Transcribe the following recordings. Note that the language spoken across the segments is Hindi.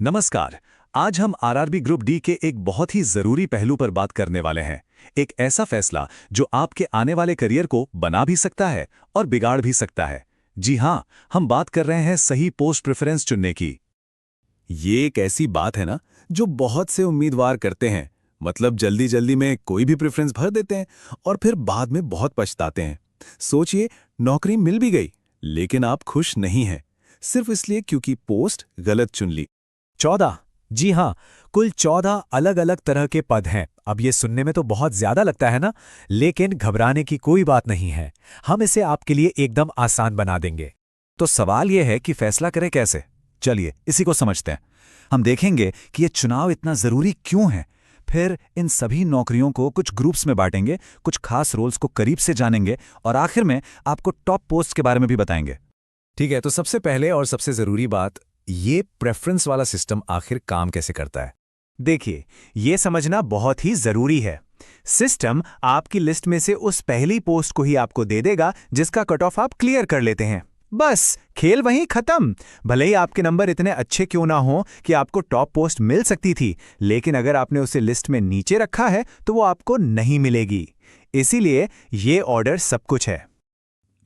नमस्कार। आज हम आरआरबी ग्रुप डी के एक बहुत ही जरूरी पहलू पर बात करने वाले हैं। एक ऐसा फैसला जो आपके आने वाले करियर को बना भी सकता है और बिगाड़ भी सकता है। जी हाँ, हम बात कर रहे हैं सही पोस्ट प्रेफरेंस चुनने की। ये एक ऐसी बात है ना जो बहुत से उम्मीदवार करते हैं। मतलब जल्दी जल्दी में कोई भी प्रेफरेंस भर देते हैं और फिर बाद में बहुत पछताते हैं। सोचिए, नौकरी मिल भी गई लेकिन आप खुश नहीं हैं, सिर्फ इसलिए क्योंकि पोस्ट गलत चुन ली। 14। जी हाँ, कुल 14 अलग अलग तरह के पद हैं। अब ये सुनने में तो बहुत ज्यादा लगता है ना, लेकिन घबराने की कोई बात नहीं है। हम इसे आपके लिए एकदम आसान बना देंगे। तो सवाल यह है कि फैसला करें कैसे। चलिए इसी को समझते हैं। हम देखेंगे कि ये चुनाव इतना जरूरी क्यों है। फिर इन सभी नौकरियों को कुछ ग्रुप्स में बांटेंगे, कुछ खास रोल्स को करीब से जानेंगे और आखिर में आपको टॉप पोस्ट के बारे में भी बताएंगे। ठीक है, तो सबसे पहले और सबसे जरूरी बात, ये प्रेफरेंस वाला सिस्टम आखिर काम कैसे करता है। देखिए, ये समझना बहुत ही जरूरी है। सिस्टम आपकी लिस्ट में से उस पहली पोस्ट को ही आपको दे देगा जिसका कट ऑफ आप क्लियर कर लेते हैं। बस खेल वहीं खत्म। भले ही आपके नंबर इतने अच्छे क्यों ना हो कि आपको टॉप पोस्ट मिल सकती थी, लेकिन अगर आपने उसे लिस्ट में नीचे रखा है तो वो आपको नहीं मिलेगी। इसीलिए ये ऑर्डर सब कुछ है।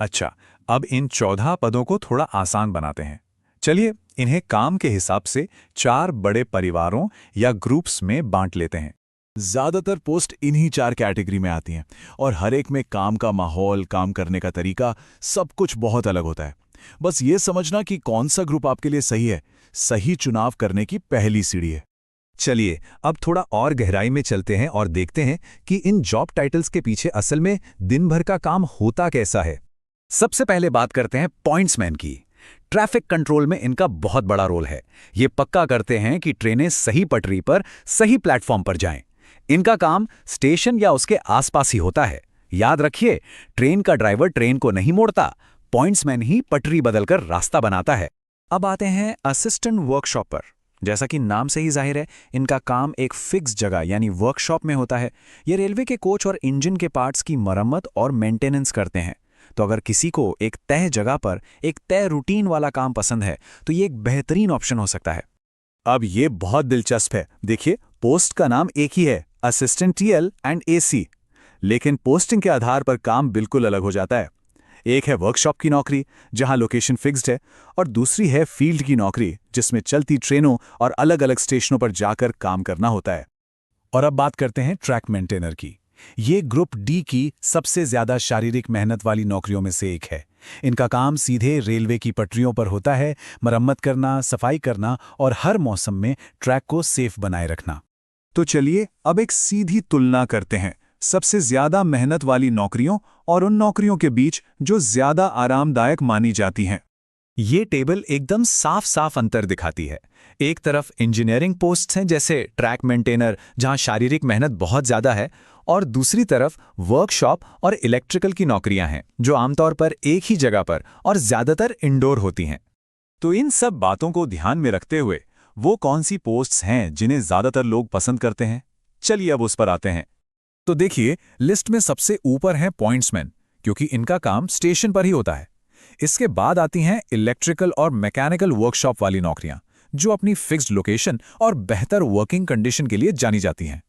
अच्छा, अब इन 14 पदों को थोड़ा आसान बनाते हैं। चलिए इन्हें काम के हिसाब से 4 बड़े परिवारों या ग्रुप्स में बांट लेते हैं। ज्यादातर पोस्ट इन्हीं 4 कैटेगरी में आती हैं और हर एक में काम का माहौल, काम करने का तरीका, सब कुछ बहुत अलग होता है। बस ये समझना कि कौन सा ग्रुप आपके लिए सही है, सही चुनाव करने की पहली सीढ़ी है। चलिए अब थोड़ा और गहराई में चलते हैं और देखते हैं कि इन जॉब टाइटल्स के पीछे असल में दिन भर का काम होता कैसा है। सबसे पहले बात करते हैं पॉइंट्समैन की। ट्रैफिक कंट्रोल में इनका बहुत बड़ा रोल है। ये पक्का करते हैं कि ट्रेनें सही पटरी पर, सही प्लेटफॉर्म पर जाएं। इनका काम स्टेशन या उसके आसपास ही होता है। याद रखिए, ट्रेन का ड्राइवर ट्रेन को नहीं मोड़ता, पॉइंट्समैन ही पटरी बदलकर रास्ता बनाता है। अब आते हैं असिस्टेंट वर्कशॉप पर। जैसा कि नाम से ही जाहिर है, इनका काम एक फिक्स जगह यानी वर्कशॉप में होता है। ये रेलवे के कोच और इंजन के पार्ट्स की मरम्मत और मेंटेनेंस करते हैं। तो अगर किसी को एक तय जगह पर एक तय रूटीन वाला काम पसंद है तो ये एक बेहतरीन ऑप्शन हो सकता है। अब ये बहुत दिलचस्प है। देखिए, पोस्ट का नाम एक ही है, असिस्टेंट टीएल एंड एसी, लेकिन पोस्टिंग के आधार पर काम बिल्कुल अलग हो जाता है। एक है वर्कशॉप की नौकरी जहां लोकेशन फिक्स्ड है, और दूसरी है फील्ड की नौकरी जिसमें चलती ट्रेनों और अलग अलग स्टेशनों पर जाकर काम करना होता है। और अब बात करते हैं ट्रैक मेंटेनर की। ये ग्रुप डी की सबसे ज्यादा शारीरिक मेहनत वाली नौकरियों में से एक है। इनका काम सीधे रेलवे की पटरियों पर होता है, मरम्मत करना, सफाई करना और हर मौसम में ट्रैक को सेफ बनाए रखना। तो चलिए अब एक सीधी तुलना करते हैं सबसे ज्यादा मेहनत वाली नौकरियों और उन नौकरियों के बीच जो ज्यादा आरामदायक मानी जाती हैं। ये टेबल एकदम साफ साफ अंतर दिखाती है। एक तरफ इंजीनियरिंग पोस्ट्स हैं जैसे ट्रैक मेंटेनर जहां शारीरिक मेहनत बहुत ज्यादा है, और दूसरी तरफ वर्कशॉप और इलेक्ट्रिकल की नौकरियां हैं जो आमतौर पर एक ही जगह पर और ज्यादातर इंडोर होती हैं। तो इन सब बातों को ध्यान में रखते हुए वो कौन सी पोस्ट्स हैं जिन्हें ज्यादातर लोग पसंद करते हैं, चलिए अब उस पर आते हैं। तो देखिए, लिस्ट में सबसे ऊपर हैं पॉइंट्समैन, क्योंकि इनका काम स्टेशन पर ही होता है। इसके बाद आती हैं इलेक्ट्रिकल और मैकेनिकल वर्कशॉप वाली नौकरियां जो अपनी फिक्स्ड लोकेशन और बेहतर वर्किंग कंडीशन के लिए जानी जाती हैं।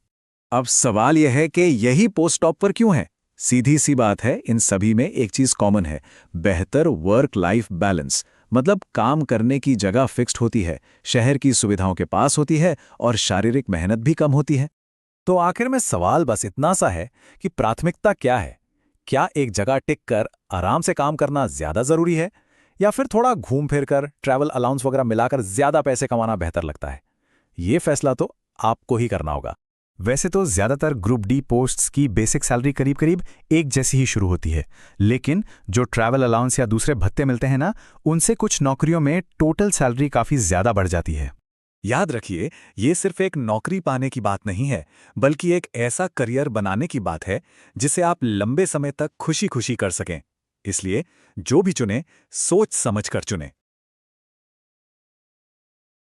अब सवाल यह है कि यही पोस्ट टॉप पर क्यों है। सीधी सी बात है, इन सभी में एक चीज कॉमन है, बेहतर वर्क लाइफ बैलेंस। मतलब काम करने की जगह फिक्स्ड होती है, शहर की सुविधाओं के पास होती है और शारीरिक मेहनत भी कम होती है। तो आखिर में सवाल बस इतना सा है कि प्राथमिकता क्या है। क्या एक जगह टिक कर आराम से काम करना ज्यादा जरूरी है, या फिर थोड़ा घूम फिर कर ट्रैवल अलाउंस वगैरह मिलाकर ज्यादा पैसे कमाना बेहतर लगता है। ये फैसला तो आपको ही करना होगा। वैसे तो ज्यादातर ग्रुप डी पोस्ट्स की बेसिक सैलरी करीब करीब एक जैसी ही शुरू होती है, लेकिन जो ट्रैवल अलाउंस या दूसरे भत्ते मिलते हैं ना, उनसे कुछ नौकरियों में टोटल सैलरी काफी ज्यादा बढ़ जाती है। याद रखिए, ये सिर्फ एक नौकरी पाने की बात नहीं है, बल्कि एक ऐसा करियर बनाने की बात है जिसे आप लंबे समय तक खुशी खुशी कर सकें। इसलिए जो भी चुने, सोच समझ कर चुने।